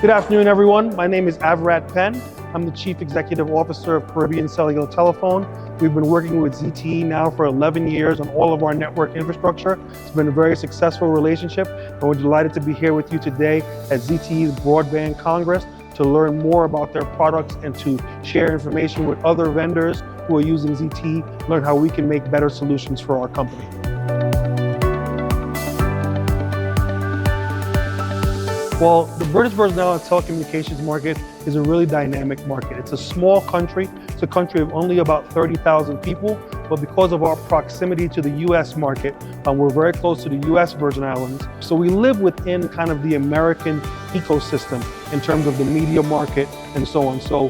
Good afternoon, everyone. My name is Averad Penn. I'm the Chief Executive Officer of Caribbean Cellular Telephone. We've been working with ZTE now for 11 years on all of our network infrastructure. It's been a very successful relationship, and we're delighted to be here with you today at ZTE's Broadband Congress to learn more about their products and to share information with other vendors who are using ZTE, learn how we can make better solutions for our company. Well, the British Virgin Islands telecommunications market is a really dynamic market. It's a small country. It's a country of only about 30,000 people, but because of our proximity to the US market, we're very close to the US Virgin Islands. So we live within kind of the American ecosystem in terms of the media market and so on. So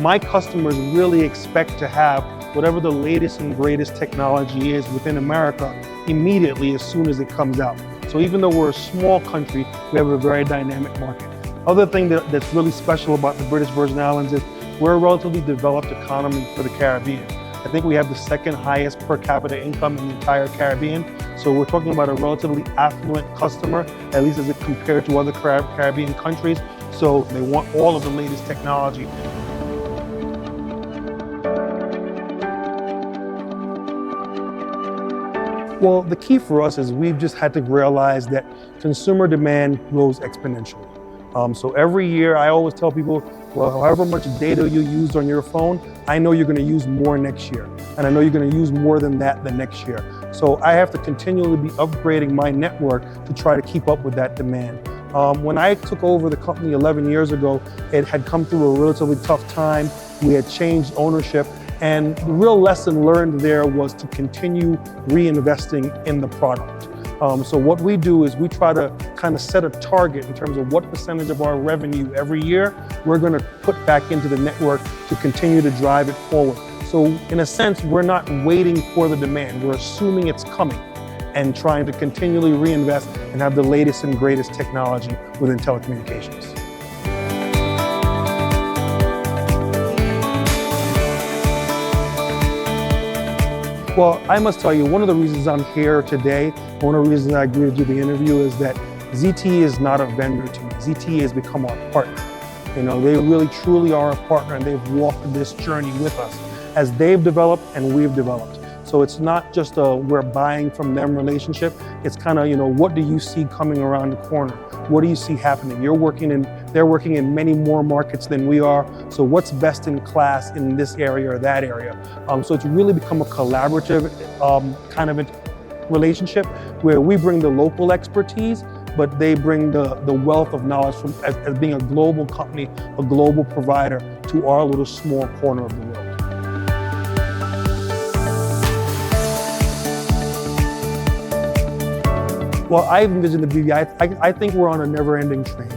my customers really expect to have whatever the latest and greatest technology is within America immediately as soon as it comes out. So even though we're a small country, we have a very dynamic market. Other thing that's really special about the British Virgin Islands is we're a relatively developed economy for the Caribbean. I think we have the second highest per capita income in the entire Caribbean. So we're talking about a relatively affluent customer, at least as it compared to other Caribbean countries. So they want all of the latest technology. Well, the key for us is we've just had to realize that consumer demand grows exponentially. So every year, I always tell people, well, however much data you use on your phone, I know you're going to use more next year. And I know you're going to use more than that the next year. So I have to continually be upgrading my network to try to keep up with that demand. When I took over the company 11 years ago, it had come through a relatively tough time. We had changed ownership. And the real lesson learned there was to continue reinvesting in the product. So what we do is we try to kind of set a target in terms of what percentage of our revenue every year we're going to put back into the network to continue to drive it forward. So in a sense, we're not waiting for the demand. We're assuming it's coming and trying to continually reinvest and have the latest and greatest technology within telecommunications. Well, I must tell you, one of the reasons I'm here today, one of the reasons I agreed to do the interview is that ZTE is not a vendor to me. ZTE has become our partner. You know, they really truly are a partner, and they've walked this journey with us as they've developed and we've developed. So it's not just a we're buying from them relationship. It's kind of, you know, what do you see coming around the corner? What do you see happening? They're working in many more markets than we are. So what's best in class in this area or that area? So it's really become a collaborative kind of relationship where we bring the local expertise, but they bring the wealth of knowledge from as being a global company, a global provider to our little small corner of the world. Well, I envision the BVI. I think we're on a never-ending train.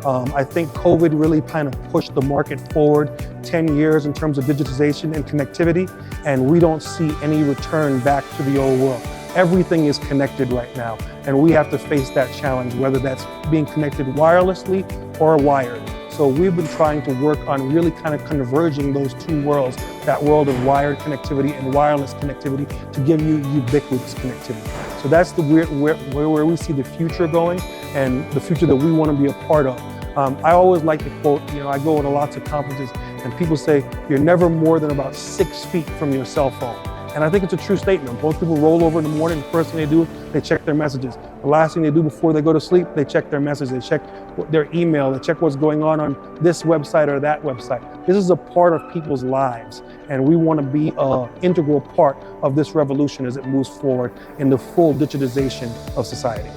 I think COVID really kind of pushed the market forward 10 years in terms of digitization and connectivity, and we don't see any return back to the old world. Everything is connected right now, and we have to face that challenge, whether that's being connected wirelessly or wired. So we've been trying to work on really kind of converging those two worlds, that world of wired connectivity and wireless connectivity, to give you ubiquitous connectivity. So that's where we see the future going and the future that we want to be a part of. I always like to quote, you know, I go to lots of conferences and people say, you're never more than about 6 feet from your cell phone. And I think it's a true statement. Most people roll over in the morning, the first thing they do, they check their messages. The last thing they do before they go to sleep, they check their messages, they check their email, they check what's going on this website or that website. This is a part of people's lives, and we want to be an integral part of this revolution as it moves forward in the full digitization of society.